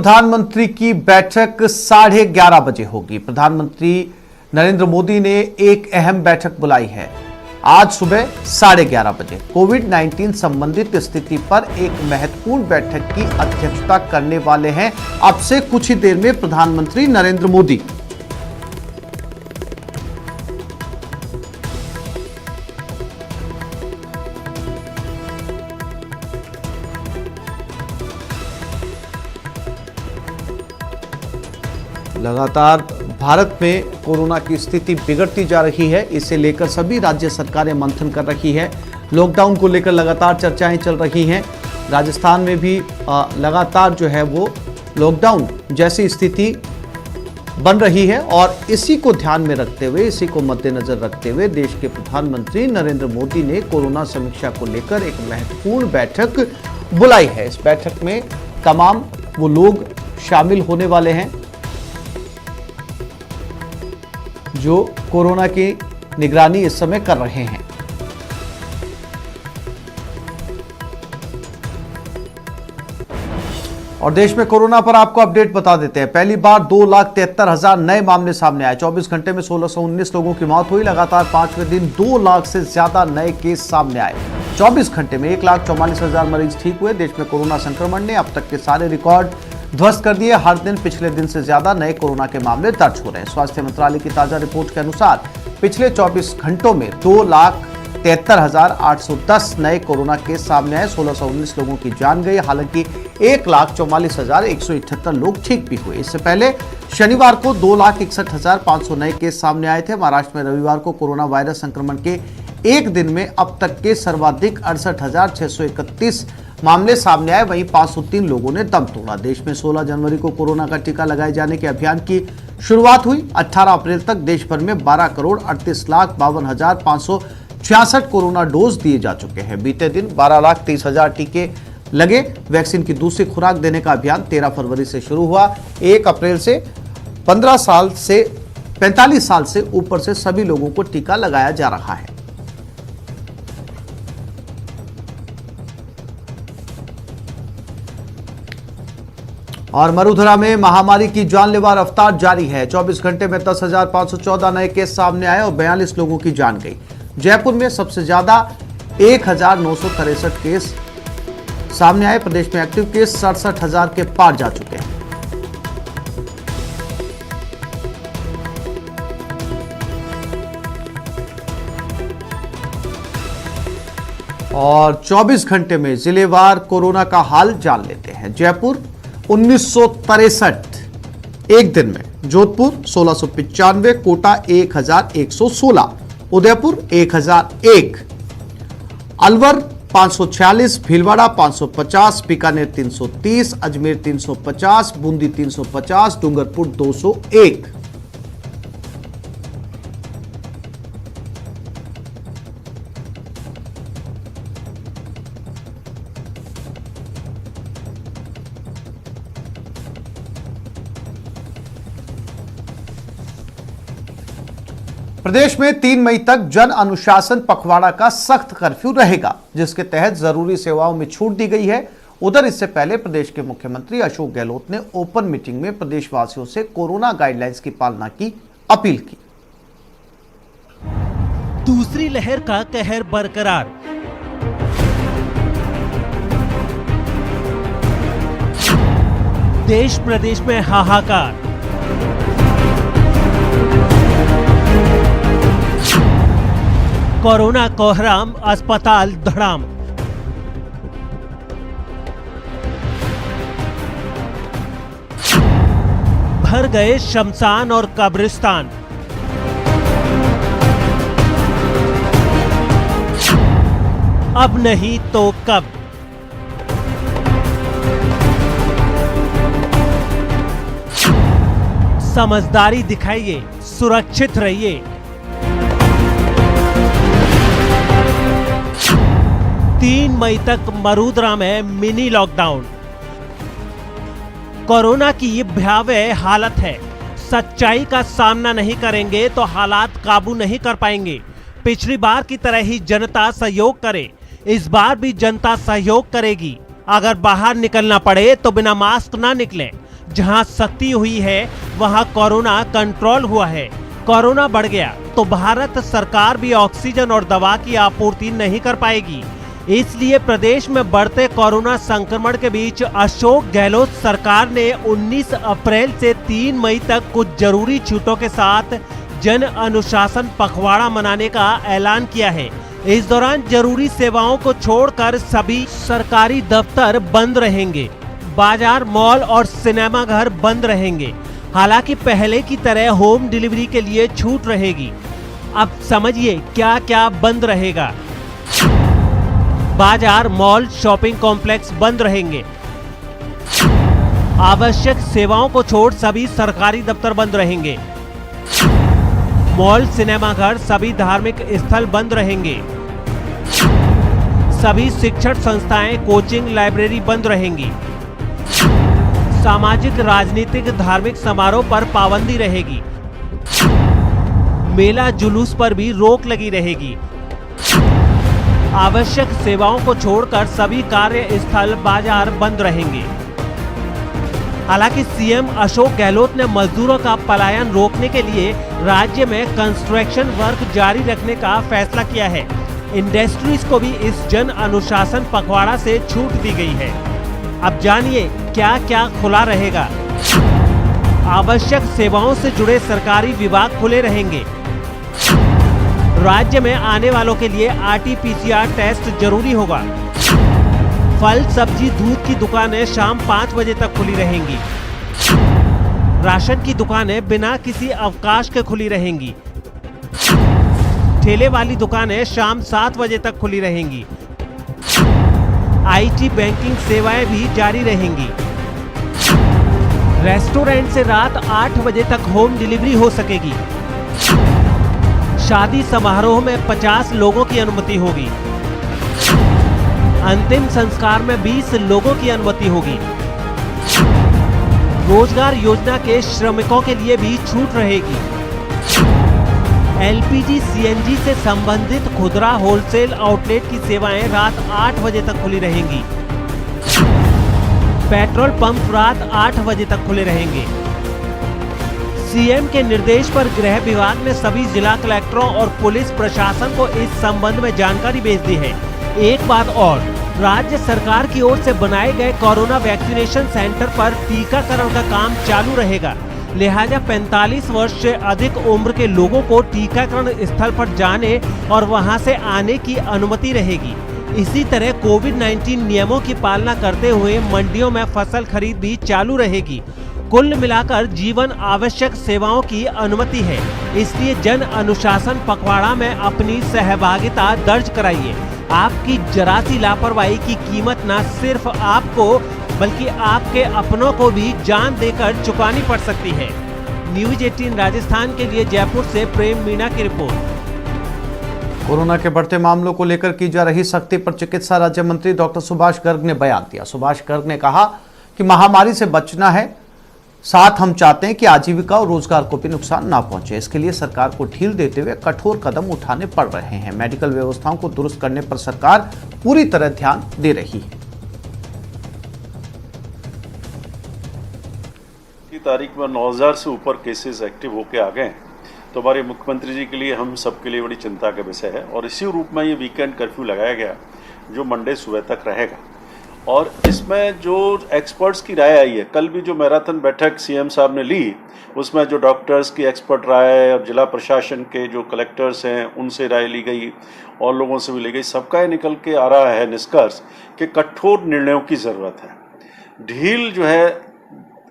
प्रधानमंत्री की बैठक 11:30 बजे होगी। प्रधानमंत्री नरेंद्र मोदी ने एक अहम बैठक बुलाई है आज सुबह 11:30 बजे। कोविड-19 संबंधित स्थिति पर एक महत्वपूर्ण बैठक की अध्यक्षता करने वाले हैं अब से कुछ ही देर में प्रधानमंत्री नरेंद्र मोदी। लगातार भारत में कोरोना की स्थिति बिगड़ती जा रही है। इसे लेकर सभी राज्य सरकारें मंथन कर रही है। लॉकडाउन को लेकर लगातार चर्चाएं चल रही हैं। राजस्थान में भी लगातार जो है वो लॉकडाउन जैसी स्थिति बन रही है और इसी को ध्यान में रखते हुए, इसी को मद्देनजर रखते हुए देश के प्रधानमंत्री नरेंद्र मोदी ने कोरोना समीक्षा को लेकर एक महत्वपूर्ण बैठक बुलाई है। इस बैठक में तमाम वो लोग शामिल होने वाले हैं जो कोरोना की निगरानी इस समय कर रहे हैं। और देश में कोरोना पर आपको अपडेट बता देते हैं। पहली बार 2,73,000 नए मामले सामने आए। 24 घंटे में 1619 लोगों की मौत हुई। लगातार 5वें दिन 2 लाख से ज्यादा नए केस सामने आए। 24 घंटे में 1,44,000 मरीज ठीक हुए। देश में कोरोना संक्रमण ने अब तक के सारे रिकॉर्ड ध्वस्त कर दिए। हर दिन पिछले दिन से ज्यादा नए कोरोना के मामले दर्ज हो रहे हैं। स्वास्थ्य मंत्रालय की ताजा रिपोर्ट के अनुसार पिछले 24 घंटों में 2,73,810 नए कोरोना केस सामने आए। 1619 लोगों की जान गई। हालांकि 1,44,178 लोग ठीक भी हुए। इससे पहले शनिवार को 2,61,500 नए केस सामने आए थे। महाराष्ट्र में रविवार को कोरोना वायरस संक्रमण के एक दिन में अब तक के सर्वाधिक 68,631 मामले सामने आए। वहीं 503 लोगों ने दम तोड़ा। देश में 16 जनवरी को कोरोना का टीका लगाए जाने के अभियान की शुरुआत हुई। 18 अप्रैल तक देश भर में 12,38,52,566 कोरोना डोज दिए जा चुके हैं। बीते दिन 12,30,000 टीके लगे। वैक्सीन की दूसरी खुराक देने का अभियान 13 फरवरी से शुरू हुआ। 1 अप्रैल से 45 साल से ऊपर से सभी लोगों को टीका लगाया जा रहा है। और मरुधरा में महामारी की जानलेवा रफ्तार जारी है। 24 घंटे में 10,514 नए केस सामने आए और 42 लोगों की जान गई। जयपुर में सबसे ज्यादा 1,963 केस सामने आए। प्रदेश में एक्टिव केस 67,000 के पार जा चुके हैं। और 24 घंटे में जिलेवार कोरोना का हाल जान लेते हैं। जयपुर 1963 एक दिन में, जोधपुर 1695, कोटा 1,116, उदयपुर 1,001, अलवर 546, भीलवाड़ा 550, बीकानेर 330, अजमेर 350, बूंदी 350, डूंगरपुर 201। प्रदेश में 3 मई तक जन अनुशासन पखवाड़ा का सख्त कर्फ्यू रहेगा, जिसके तहत जरूरी सेवाओं में छूट दी गई है। उधर इससे पहले प्रदेश के मुख्यमंत्री अशोक गहलोत ने ओपन मीटिंग में प्रदेशवासियों से कोरोना गाइडलाइंस की पालना की अपील की। दूसरी लहर का कहर बरकरार। देश प्रदेश में हाहाकार। कोरोना कोहराम, अस्पताल धड़ाम। भर गए शमशान और कब्रिस्तान। अब नहीं तो कब। समझदारी दिखाइए, सुरक्षित रहिए। 3 मई तक मरुधरा में मिनी लॉकडाउन। कोरोना की ये भयावह हालत है। सच्चाई का सामना नहीं करेंगे तो हालात काबू नहीं कर पाएंगे। पिछली बार की तरह ही जनता सहयोग करे। इस बार भी जनता सहयोग करेगी। अगर बाहर निकलना पड़े तो बिना मास्क ना निकलें। जहां सख्ती हुई है वहां कोरोना कंट्रोल हुआ है। कोरोना बढ़ गया तो भारत सरकार भी ऑक्सीजन और दवा की आपूर्ति नहीं कर पाएगी। इसलिए प्रदेश में बढ़ते कोरोना संक्रमण के बीच अशोक गहलोत सरकार ने 19 अप्रैल से 3 मई तक कुछ जरूरी छूटों के साथ जन अनुशासन पखवाड़ा मनाने का ऐलान किया है। इस दौरान जरूरी सेवाओं को छोड़कर सभी सरकारी दफ्तर बंद रहेंगे। बाजार, मॉल और सिनेमा घर बंद रहेंगे। हालांकि पहले की तरह होम डिलीवरी के लिए छूट रहेगी। अब समझिए क्या क्या बंद रहेगा। बाजार, मॉल, शॉपिंग कॉम्प्लेक्स बंद रहेंगे। आवश्यक सेवाओं को छोड़ सभी सरकारी दफ्तर बंद रहेंगे। मॉल, सिनेमा घर, सभी धार्मिक स्थल बंद रहेंगे। सभी शिक्षण संस्थाएं, कोचिंग, लाइब्रेरी बंद रहेंगी। सामाजिक, राजनीतिक, धार्मिक समारोह पर पाबंदी रहेगी। मेला, जुलूस पर भी रोक लगी रहेगी। आवश्यक सेवाओं को छोड़कर सभी कार्यस्थल, बाजार बंद रहेंगे। हालांकि सीएम अशोक गहलोत ने मजदूरों का पलायन रोकने के लिए राज्य में कंस्ट्रक्शन वर्क जारी रखने का फैसला किया है। इंडस्ट्रीज को भी इस जन अनुशासन पखवाड़ा से छूट दी गई है। अब जानिए क्या क्या खुला रहेगा। आवश्यक सेवाओं से जुड़े सरकारी विभाग खुले रहेंगे। राज्य में आने वालों के लिए RT-PCR टेस्ट जरूरी होगा। फल, सब्जी, दूध की दुकानें शाम 5 बजे तक खुली रहेंगी। राशन की दुकानें बिना किसी अवकाश के खुली रहेंगी। ठेले वाली दुकानें शाम 7 बजे तक खुली रहेंगी। IT, बैंकिंग सेवाएं भी जारी रहेंगी। रेस्टोरेंट से रात 8 बजे तक होम डिलीवरी हो सकेगी। शादी समारोह में 50 लोगों की अनुमति होगी। अंतिम संस्कार में 20 लोगों की अनुमति होगी। रोजगार योजना के श्रमिकों के लिए भी छूट रहेगी। LPG, CNG से संबंधित खुदरा होलसेल आउटलेट की सेवाएं रात 8 बजे तक खुली रहेंगी। पेट्रोल पंप रात 8 बजे तक खुले रहेंगे। सीएम के निर्देश पर गृह विभाग ने सभी जिला कलेक्टरों और पुलिस प्रशासन को इस संबंध में जानकारी भेज दी है। एक बात और, राज्य सरकार की ओर से बनाए गए कोरोना वैक्सीनेशन सेंटर पर टीकाकरण का काम चालू रहेगा। लिहाजा 45 वर्ष से अधिक उम्र के लोगों को टीकाकरण स्थल पर जाने और वहां से आने की अनुमति रहेगी। इसी तरह कोविड-19 नियमों की पालना करते हुए मंडियों में फसल खरीद भी चालू रहेगी। कुल मिलाकर जीवन आवश्यक सेवाओं की अनुमति है। इसलिए जन अनुशासन पखवाड़ा में अपनी सहभागिता दर्ज कराइए। आपकी जरा सी लापरवाही की कीमत न सिर्फ आपको बल्कि आपके अपनों को भी जान देकर चुकानी पड़ सकती है। न्यूज 18 राजस्थान के लिए जयपुर से प्रेम मीणा की रिपोर्ट। कोरोना के बढ़ते मामलों को लेकर की जा रही सख्ती पर चिकित्सा राज्य मंत्री डॉक्टर सुभाष गर्ग ने बयान दिया। सुभाष गर्ग ने कहा कि महामारी से बचना है, साथ हम चाहते हैं कि आजीविका और रोजगार को भी नुकसान ना पहुंचे। इसके लिए सरकार को ढील देते हुए कठोर कदम उठाने पड़ रहे हैं। मेडिकल व्यवस्थाओं को दुरुस्त करने पर सरकार पूरी तरह ध्यान दे रही है। की तारीख में 9000 से ऊपर केसेस एक्टिव होके आ गए हैं, तो हमारे मुख्यमंत्री जी के लिए, हम सबके लिए बड़ी चिंता का विषय है। और इसी रूप में ये वीकेंड कर्फ्यू लगाया गया जो मंडे सुबह तक रहेगा। और इसमें जो एक्सपर्ट्स की राय आई है, कल भी जो मैराथन बैठक सीएम साहब ने ली, उसमें जो डॉक्टर्स की एक्सपर्ट राय और जिला प्रशासन के जो कलेक्टर्स हैं उनसे राय ली गई और लोगों से भी ली गई, सबका ये निकल के आ रहा है निष्कर्ष कि कठोर निर्णयों की ज़रूरत है। ढील जो है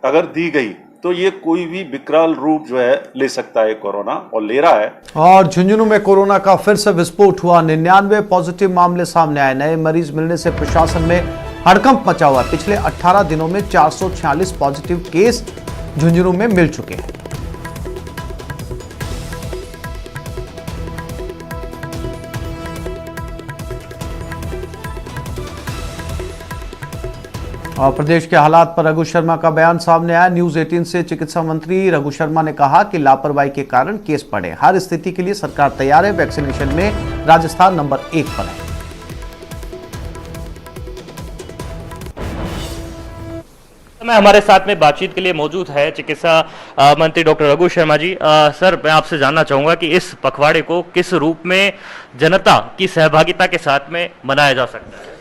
अगर दी गई तो ये कोई भी विकराल रूप जो है ले सकता है कोरोना, और ले रहा है। और झुंझुनू में कोरोना का फिर से विस्फोट हुआ। 99 पॉजिटिव मामले सामने आए। नए मरीज मिलने से प्रशासन में हड़कंप मचा हुआ। पिछले 18 दिनों में 446 पॉजिटिव केस झुंझुनू में मिल चुके हैं। और प्रदेश के हालात पर रघु शर्मा का बयान सामने आया। न्यूज 18 से चिकित्सा मंत्री रघु शर्मा ने कहा कि लापरवाही के कारण केस बढ़े। हर स्थिति के लिए सरकार तैयार है। वैक्सीनेशन में राजस्थान नंबर 1 पर है। में हमारे साथ में बातचीत के लिए मौजूद है चिकित्सा मंत्री डॉक्टर रघु शर्मा जी। सर, मैं आपसे जानना चाहूंगा कि इस पखवाड़े को किस रूप में जनता की सहभागिता के साथ में मनाया जा सकता है?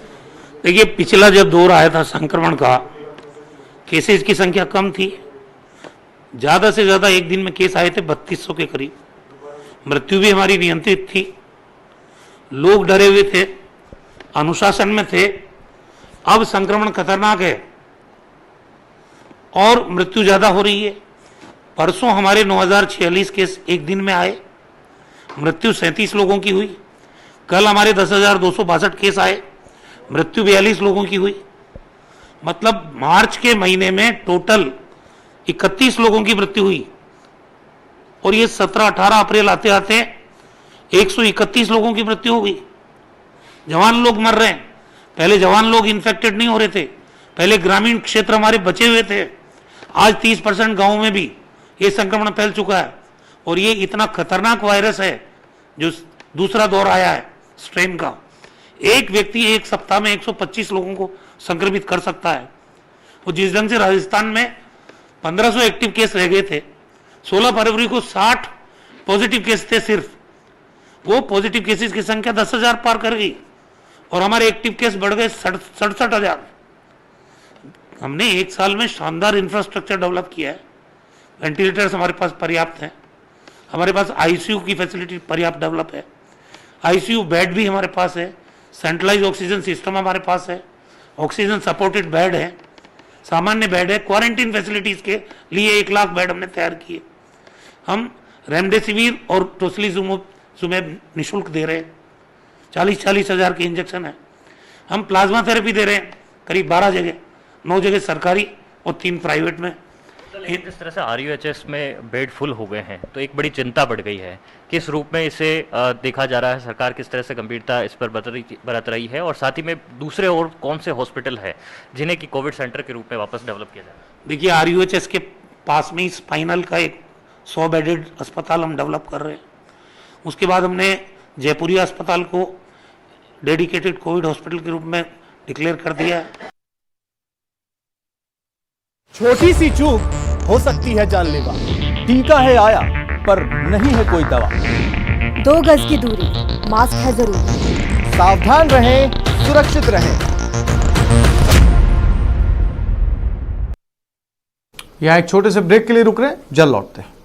देखिए, पिछला जब दौर आया था संक्रमण का, केसेस की संख्या कम थी, ज़्यादा से ज़्यादा एक दिन में केस आए थे 3200 के करीब। मृत्यु भी हमारी नियंत्रित थी, लोग डरे हुए थे, अनुशासन में थे। अब संक्रमण खतरनाक है और मृत्यु ज़्यादा हो रही है। परसों हमारे 9046 केस एक दिन में आए, मृत्यु 37 लोगों की हुई। कल हमारे 10,262 केस आए, मृत्यु 42 लोगों की हुई। मतलब मार्च के महीने में टोटल 31 लोगों की मृत्यु हुई और ये 17-18 अप्रैल आते आते 131 लोगों की मृत्यु हो गई। जवान लोग मर रहे हैं। पहले जवान लोग इन्फेक्टेड नहीं हो रहे थे, पहले ग्रामीण क्षेत्र हमारे बचे हुए थे। आज 30% गाँव में भी ये संक्रमण फैल चुका है और ये इतना खतरनाक वायरस है जो दूसरा दौर आया है स्ट्रेन का। एक व्यक्ति एक सप्ताह में 125 लोगों को संक्रमित कर सकता है। वो जिस ढंग से राजस्थान में 1500 एक्टिव केस रह गए थे, 16 फरवरी को 60 पॉजिटिव केस थे सिर्फ, वो पॉजिटिव केसेस की संख्या 10,000 पार कर गई और हमारे एक्टिव केस बढ़ गए 67,000। हमने एक साल में शानदार इंफ्रास्ट्रक्चर डेवलप किया है। वेंटिलेटर्स हमारे पास पर्याप्त हैं, हमारे पास आईसीयू की फैसिलिटी पर्याप्त डेवलप है, आईसीयू बेड भी हमारे पास है, सेंट्रलाइज ऑक्सीजन सिस्टम हमारे पास है, ऑक्सीजन सपोर्टेड बेड है, सामान्य बेड है। क्वारंटीन फैसिलिटीज के लिए 1 लाख बेड हमने तैयार किए। हम रेमडेसिविर और टोसिलीजुमेब निःशुल्क दे रहे हैं, 40-40 हज़ार के इंजेक्शन है। हम प्लाज्मा थेरेपी दे रहे हैं करीब 12 जगह, 9 जगह सरकारी और 3 प्राइवेट में। जिस तरह से RUHS में बेड फुल हो गए हैं तो एक बड़ी चिंता बढ़ गई है। किस रूप में इसे देखा जा रहा है? सरकार किस तरह से गंभीरता इस पर बरत रही है और साथ ही में दूसरे और कौन से हॉस्पिटल है जिन्हें कि कोविड सेंटर के रूप में वापस डेवलप किया जाए? देखिए, RUHS के पास में ही स्पाइनल का एक 100 बेडेड अस्पताल हम डेवलप कर रहे हैं। उसके बाद हमने जयपुरिया अस्पताल को डेडिकेटेड कोविड हॉस्पिटल के रूप में डिक्लेयर कर दिया है। छोटी सी चूक हो सकती है जानलेवा। टीका है आया पर नहीं है कोई दवा। 2 गज की दूरी, मास्क है जरूरी। सावधान रहें, सुरक्षित रहें। यहाँ एक छोटे से ब्रेक के लिए रुक रहे हैं, जल्द लौटते हैं।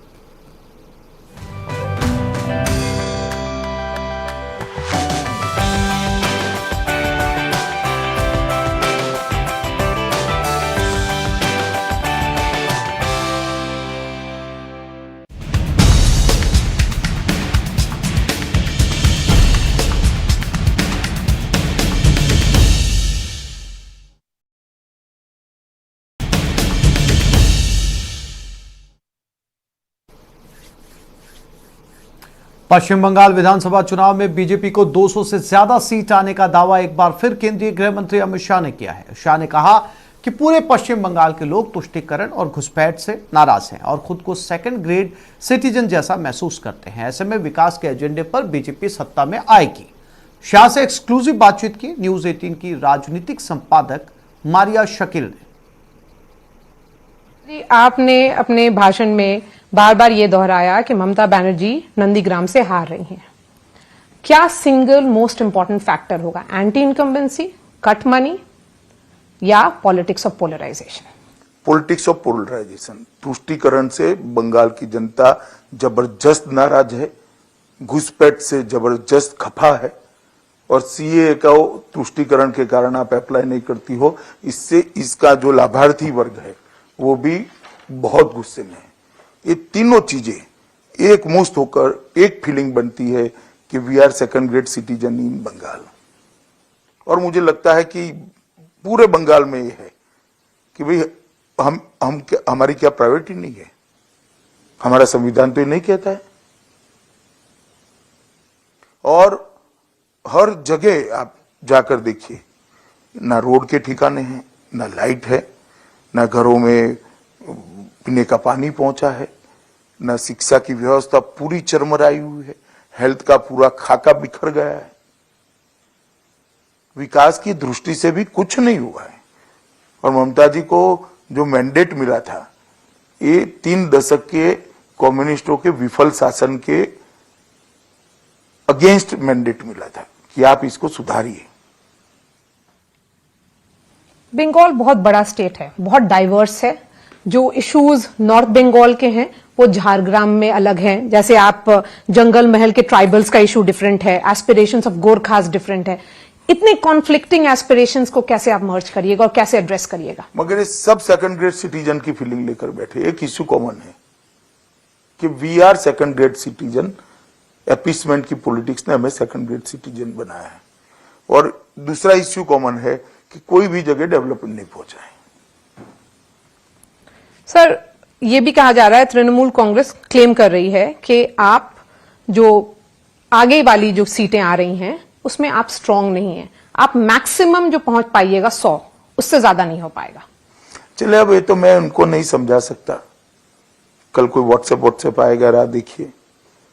पश्चिम बंगाल विधानसभा चुनाव में बीजेपी को 200 से ज्यादा सीट आने का दावा एक बार फिर केंद्रीय गृह मंत्री अमित शाह ने किया है। शाह ने कहा कि पूरे पश्चिम बंगाल के लोग तुष्टीकरण और घुसपैठ से नाराज हैं और खुद को सेकंड ग्रेड सिटीजन जैसा महसूस करते हैं। ऐसे में विकास के एजेंडे पर बीजेपी सत्ता में आएगी। शाह से एक्सक्लूसिव बातचीत की न्यूज 18 की राजनीतिक संपादक मारिया शकील ने। आपने अपने भाषण में बार बार ये दोहराया कि ममता बनर्जी नंदीग्राम से हार रही हैं। क्या सिंगल मोस्ट इंपॉर्टेंट फैक्टर होगा? एंटी इनकम्बेंसी, कट मनी या politics of polarisation? Politics of polarisation. तुष्टीकरण से बंगाल की जनता जबरदस्त नाराज है, घुसपैठ से जबरदस्त खफा है और सीए का तुष्टीकरण के कारण आप अप्लाई नहीं करती हो, इससे इसका जो लाभार्थी वर्ग है वो भी बहुत गुस्से में है। ये तीनों चीजें एक मुश्त होकर एक फीलिंग बनती है कि we are second grade citizen in Bengal. और मुझे लगता है कि पूरे बंगाल में ये है कि भाई हमारी क्या प्रायोरिटी नहीं है? हमारा संविधान तो ये नहीं कहता है। और हर जगह आप जाकर देखिए, ना रोड के ठिकाने हैं, ना लाइट है, ना घरों में पीने का पानी पहुंचा है, ना शिक्षा की व्यवस्था पूरी चरमराई हुई है, हेल्थ का पूरा खाका बिखर गया है। विकास की दृष्टि से भी कुछ नहीं हुआ है और ममता जी को जो मैंडेट मिला था, ये 3 दशक के कम्युनिस्टों के विफल शासन के अगेंस्ट मैंडेट मिला था कि आप इसको सुधारिए। बंगाल बहुत बड़ा स्टेट है, बहुत डाइवर्स है। जो इश्यूज नॉर्थ बंगाल के हैं वो झारग्राम में अलग हैं। जैसे आप जंगल महल के ट्राइबल्स का इशू डिफरेंट है, एस्पिरेशंस ऑफ गोरखास डिफरेंट है। इतने कॉन्फ्लिक्टिंग एस्पिरेशंस को कैसे आप मर्ज करिएगा और कैसे एड्रेस करिएगा? मगर ये सब सेकंड ग्रेड सिटीजन की फीलिंग लेकर बैठे। एक इश्यू कॉमन है कि we are second grade citizen. Appeasement की पॉलिटिक्स ने हमें सेकंड ग्रेड सिटीजन बनाया है। और दूसरा इश्यू कॉमन है कि कोई भी जगह डेवलपमेंट नहीं पहुंचा है। सर, ये भी कहा जा रहा है, तृणमूल कांग्रेस क्लेम कर रही है कि आप जो आगे वाली जो सीटें आ रही हैं उसमें आप स्ट्रांग नहीं हैं। आप मैक्सिमम जो पहुंच पाइएगा 100, उससे ज्यादा नहीं हो पाएगा। चले, अब ये तो मैं उनको नहीं समझा सकता। कल कोई व्हाट्सएप आएगा, राह देखिए,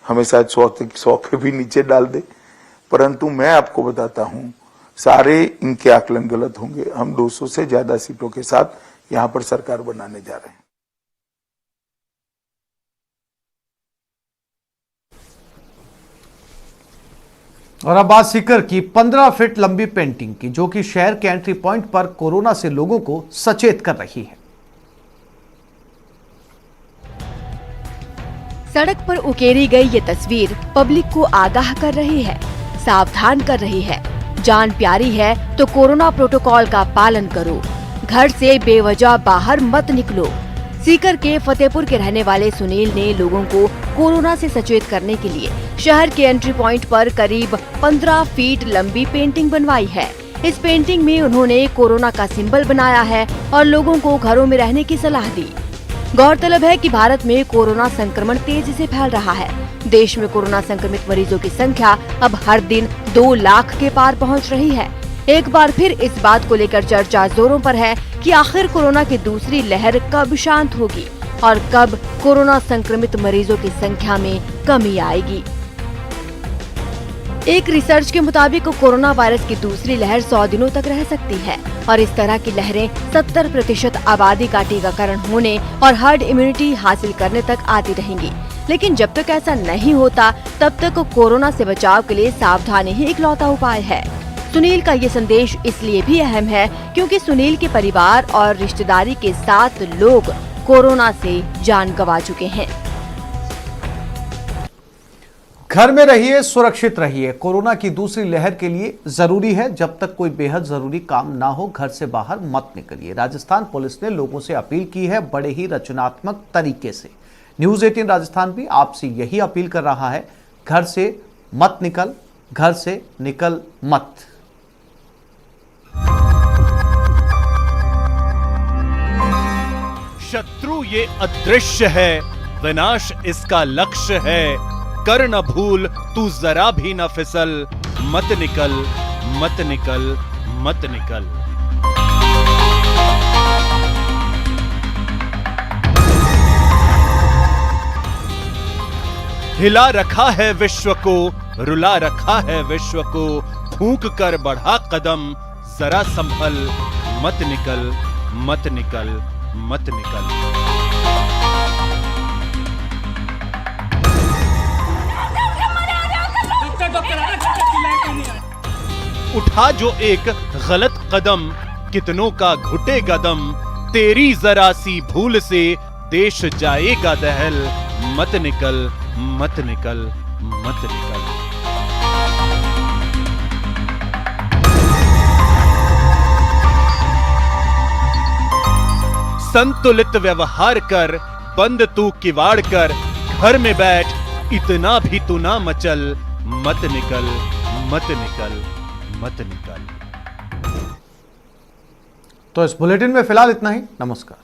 हमें शायद 100 के भी नीचे डाल दे। परंतु मैं आपको बताता हूं, सारे इनके आकलन गलत होंगे। हम 200 से ज्यादा सीटों के साथ यहां पर सरकार बनाने जा रहे हैं। और अब बात सीकर की 15 फीट लंबी पेंटिंग की, जो कि शहर के एंट्री पॉइंट पर कोरोना से लोगों को सचेत कर रही है। सड़क पर उकेरी गई ये तस्वीर पब्लिक को आगाह कर रही है, सावधान कर रही है। जान प्यारी है तो कोरोना प्रोटोकॉल का पालन करो, घर से बेवजह बाहर मत निकलो। सीकर के फतेहपुर के रहने वाले सुनील ने लोगों को कोरोना से सचेत करने के लिए शहर के एंट्री पॉइंट पर करीब 15 फीट लंबी पेंटिंग बनवाई है। इस पेंटिंग में उन्होंने कोरोना का सिंबल बनाया है और लोगों को घरों में रहने की सलाह दी। गौरतलब है कि भारत में कोरोना संक्रमण तेजी से फैल रहा है। देश में कोरोना संक्रमित मरीजों की संख्या अब हर दिन 2 लाख के पार पहुंच रही है। एक बार फिर इस बात को लेकर चर्चा जोरों पर है कि आखिर कोरोना की दूसरी लहर कब शांत होगी और कब कोरोना संक्रमित मरीजों की संख्या में कमी आएगी। एक रिसर्च के मुताबिक कोरोना वायरस की दूसरी लहर 100 दिनों तक रह सकती है और इस तरह की लहरें 70% आबादी का टीकाकरण होने और हर्ड इम्यूनिटी हासिल करने तक आती रहेंगी। लेकिन जब तक ऐसा नहीं होता तब तक कोरोना से बचाव के लिए सावधानी ही इकलौता उपाय है। सुनील का ये संदेश इसलिए भी अहम है क्योंकि सुनील के परिवार और रिश्तेदारी के 7 लोग कोरोना से जान गंवा चुके हैं। घर में रहिए, सुरक्षित रहिए। कोरोना की दूसरी लहर के लिए जरूरी है, जब तक कोई बेहद जरूरी काम ना हो घर से बाहर मत निकलिए। राजस्थान पुलिस ने लोगों से अपील की है बड़े ही रचनात्मक तरीके से। न्यूज़ 18 राजस्थान भी आपसे यही अपील कर रहा है, घर से मत निकल, घर से निकल मत। शत्रु ये अदृश्य है, विनाश इसका लक्ष्य है। कर न भूल तू जरा भी न फिसल, मत निकल, मत निकल, मत निकल। हिला रखा है विश्व को, रुला रखा है विश्व को। फूंक कर बढ़ा कदम, जरा संभल, मत निकल, मत निकल, मत निकल। उठा जो एक गलत कदम, कितनों का घुटेगा दम। तेरी जरा सी भूल से देश जाएगा दहल। मत निकल, मत निकल, मत निकल। संतुलित व्यवहार कर, बंद तू किवाड़ कर। घर में बैठ, इतना भी तू ना मचल। मत निकल, मत निकल, मत निकल। तो इस बुलेटिन में फिलहाल इतना ही। नमस्कार।